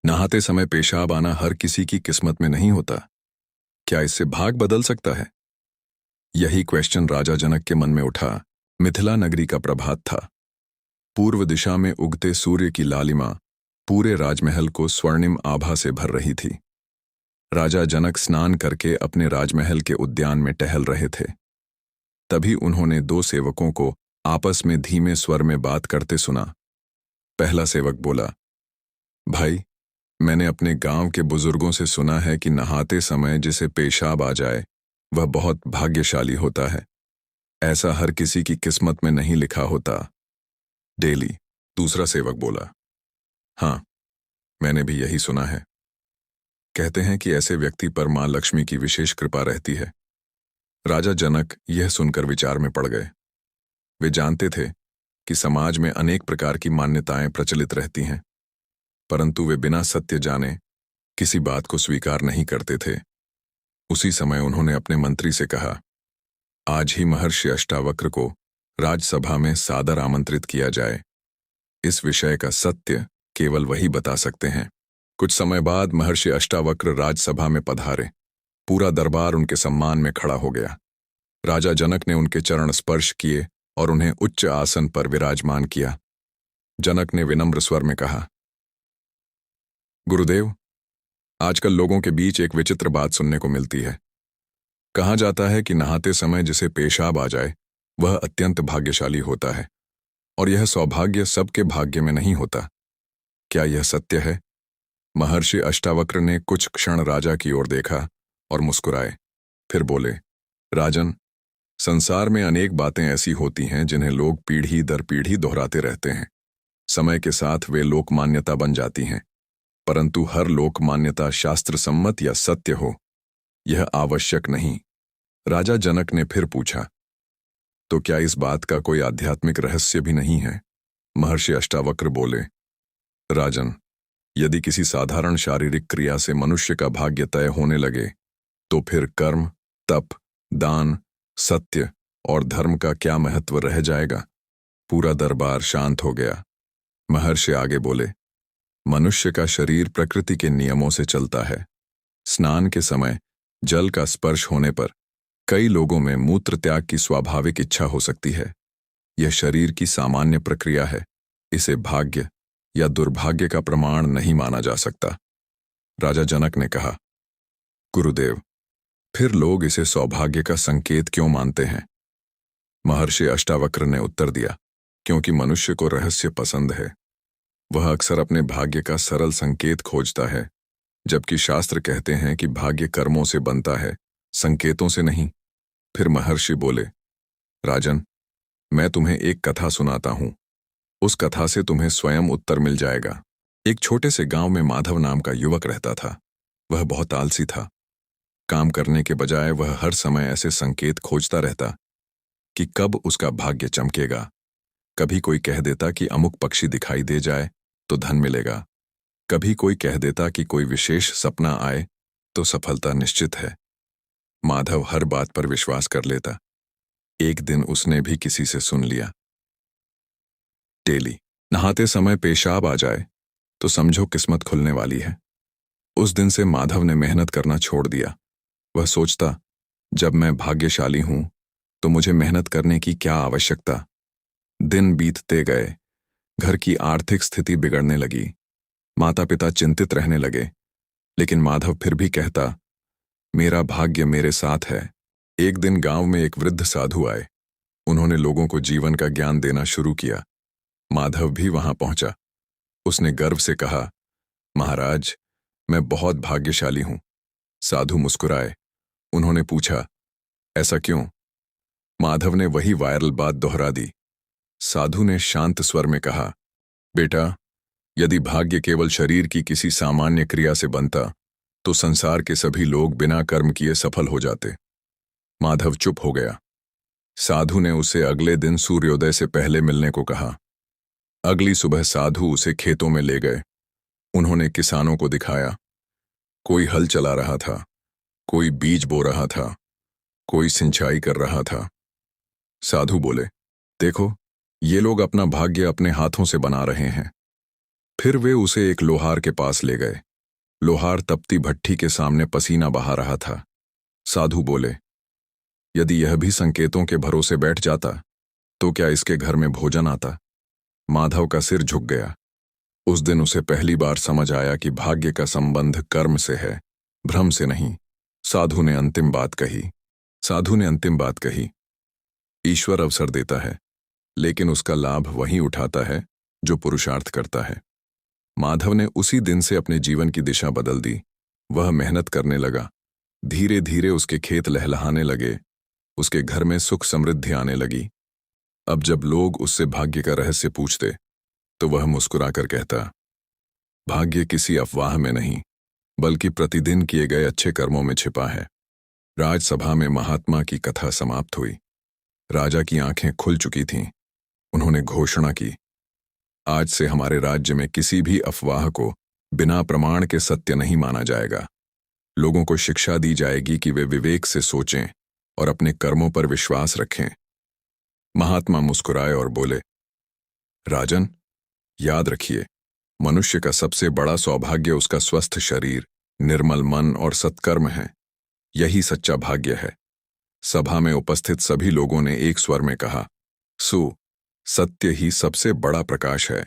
नहाते समय पेशाब आना हर किसी की किस्मत में नहीं होता। क्या इससे भाग बदल सकता है? यही क्वेश्चन राजा जनक के मन में उठा। मिथिला नगरी का प्रभात था। पूर्व दिशा में उगते सूर्य की लालिमा पूरे राजमहल को स्वर्णिम आभा से भर रही थी। राजा जनक स्नान करके अपने राजमहल के उद्यान में टहल रहे थे। तभी उन्होंने दो सेवकों को आपस में धीमे स्वर में बात करते सुना। पहला सेवक बोला, भाई, मैंने अपने गांव के बुजुर्गों से सुना है कि नहाते समय जिसे पेशाब आ जाए वह बहुत भाग्यशाली होता है। ऐसा हर किसी की किस्मत में नहीं लिखा होता। डेली। दूसरा सेवक बोला, हाँ, मैंने भी यही सुना है। कहते हैं कि ऐसे व्यक्ति पर मां लक्ष्मी की विशेष कृपा रहती है। राजा जनक यह सुनकर विचार में पड़ गए। वे जानते थे कि समाज में अनेक प्रकार की मान्यताएं प्रचलित रहती हैं, परंतु वे बिना सत्य जाने किसी बात को स्वीकार नहीं करते थे। उसी समय उन्होंने अपने मंत्री से कहा, आज ही महर्षि अष्टावक्र को राजसभा में सादर आमंत्रित किया जाए। इस विषय का सत्य केवल वही बता सकते हैं। कुछ समय बाद महर्षि अष्टावक्र राजसभा में पधारे। पूरा दरबार उनके सम्मान में खड़ा हो गया। राजा जनक ने उनके चरण स्पर्श किए और उन्हें उच्च आसन पर विराजमान किया। जनक ने विनम्र स्वर में कहा, गुरुदेव, आजकल लोगों के बीच एक विचित्र बात सुनने को मिलती है। कहा जाता है कि नहाते समय जिसे पेशाब आ जाए वह अत्यंत भाग्यशाली होता है, और यह सौभाग्य सबके भाग्य में नहीं होता। क्या यह सत्य है? महर्षि अष्टावक्र ने कुछ क्षण राजा की ओर देखा और मुस्कुराए। फिर बोले, राजन, संसार में अनेक बातें ऐसी होती हैं जिन्हें लोग पीढ़ी दर पीढ़ी दोहराते रहते हैं। समय के साथ वे लोक मान्यता बन जाती हैं, परंतु हर लोक मान्यता शास्त्र सम्मत या सत्य हो, यह आवश्यक नहीं। राजा जनक ने फिर पूछा, तो क्या इस बात का कोई आध्यात्मिक रहस्य भी नहीं है? महर्षि अष्टावक्र बोले, राजन, यदि किसी साधारण शारीरिक क्रिया से मनुष्य का भाग्य तय होने लगे तो फिर कर्म, तप, दान, सत्य और धर्म का क्या महत्व रह जाएगा? पूरा दरबार शांत हो गया। महर्षि आगे बोले, मनुष्य का शरीर प्रकृति के नियमों से चलता है। स्नान के समय जल का स्पर्श होने पर कई लोगों में मूत्र त्याग की स्वाभाविक इच्छा हो सकती है। यह शरीर की सामान्य प्रक्रिया है। इसे भाग्य या दुर्भाग्य का प्रमाण नहीं माना जा सकता। राजा जनक ने कहा, गुरुदेव, फिर लोग इसे सौभाग्य का संकेत क्यों मानते हैं? महर्षि अष्टावक्र ने उत्तर दिया, क्योंकि मनुष्य को रहस्य पसंद है। वह अक्सर अपने भाग्य का सरल संकेत खोजता है, जबकि शास्त्र कहते हैं कि भाग्य कर्मों से बनता है, संकेतों से नहीं। फिर महर्षि बोले, राजन, मैं तुम्हें एक कथा सुनाता हूं। उस कथा से तुम्हें स्वयं उत्तर मिल जाएगा। एक छोटे से गांव में माधव नाम का युवक रहता था। वह बहुत आलसी था। काम करने के बजाय वह हर समय ऐसे संकेत खोजता रहता कि कब उसका भाग्य चमकेगा। कभी कोई कह देता कि अमुक पक्षी दिखाई दे जाए तो धन मिलेगा। कभी कोई कह देता कि कोई विशेष सपना आए तो सफलता निश्चित है। माधव हर बात पर विश्वास कर लेता। एक दिन उसने भी किसी से सुन लिया, डेली नहाते समय पेशाब आ जाए तो समझो किस्मत खुलने वाली है। उस दिन से माधव ने मेहनत करना छोड़ दिया। वह सोचता, जब मैं भाग्यशाली हूं तो मुझे मेहनत करने की क्या आवश्यकता। दिन बीतते गए। घर की आर्थिक स्थिति बिगड़ने लगी। माता पिता चिंतित रहने लगे, लेकिन माधव फिर भी कहता, मेरा भाग्य मेरे साथ है। एक दिन गांव में एक वृद्ध साधु आए। उन्होंने लोगों को जीवन का ज्ञान देना शुरू किया। माधव भी वहां पहुंचा। उसने गर्व से कहा, महाराज, मैं बहुत भाग्यशाली हूं। साधु मुस्कुराए। उन्होंने पूछा, ऐसा क्यों? माधव ने वही वायरल बात दोहरा दी। साधु ने शांत स्वर में कहा, बेटा, यदि भाग्य केवल शरीर की किसी सामान्य क्रिया से बनता तो संसार के सभी लोग बिना कर्म किए सफल हो जाते। माधव चुप हो गया। साधु ने उसे अगले दिन सूर्योदय से पहले मिलने को कहा। अगली सुबह साधु उसे खेतों में ले गए। उन्होंने किसानों को दिखाया। कोई हल चला रहा था, कोई बीज बो रहा था, कोई सिंचाई कर रहा था। साधु बोले, देखो, ये लोग अपना भाग्य अपने हाथों से बना रहे हैं। फिर वे उसे एक लोहार के पास ले गए। लोहार तपती भट्ठी के सामने पसीना बहा रहा था। साधु बोले, यदि यह भी संकेतों के भरोसे बैठ जाता तो क्या इसके घर में भोजन आता? माधव का सिर झुक गया। उस दिन उसे पहली बार समझ आया कि भाग्य का संबंध कर्म से है, भ्रम से नहीं। साधु ने अंतिम बात कही। ईश्वर अवसर देता है, लेकिन उसका लाभ वही उठाता है जो पुरुषार्थ करता है। माधव ने उसी दिन से अपने जीवन की दिशा बदल दी। वह मेहनत करने लगा। धीरे धीरे उसके खेत लहलहाने लगे, उसके घर में सुख समृद्धि आने लगी। अब जब लोग उससे भाग्य का रहस्य पूछते तो वह मुस्कुराकर कहता, भाग्य किसी अफवाह में नहीं, बल्कि प्रतिदिन किए गए अच्छे कर्मों में छिपा है। राजसभा में महात्मा की कथा समाप्त हुई। राजा की आंखें खुल चुकी थीं। उन्होंने घोषणा की, आज से हमारे राज्य में किसी भी अफवाह को बिना प्रमाण के सत्य नहीं माना जाएगा। लोगों को शिक्षा दी जाएगी कि वे विवेक से सोचें और अपने कर्मों पर विश्वास रखें। महात्मा मुस्कुराए और बोले, राजन, याद रखिए, मनुष्य का सबसे बड़ा सौभाग्य उसका स्वस्थ शरीर, निर्मल मन और सत्कर्म है। यही सच्चा भाग्य है। सभा में उपस्थित सभी लोगों ने एक स्वर में कहा, सत्य ही सबसे बड़ा प्रकाश है।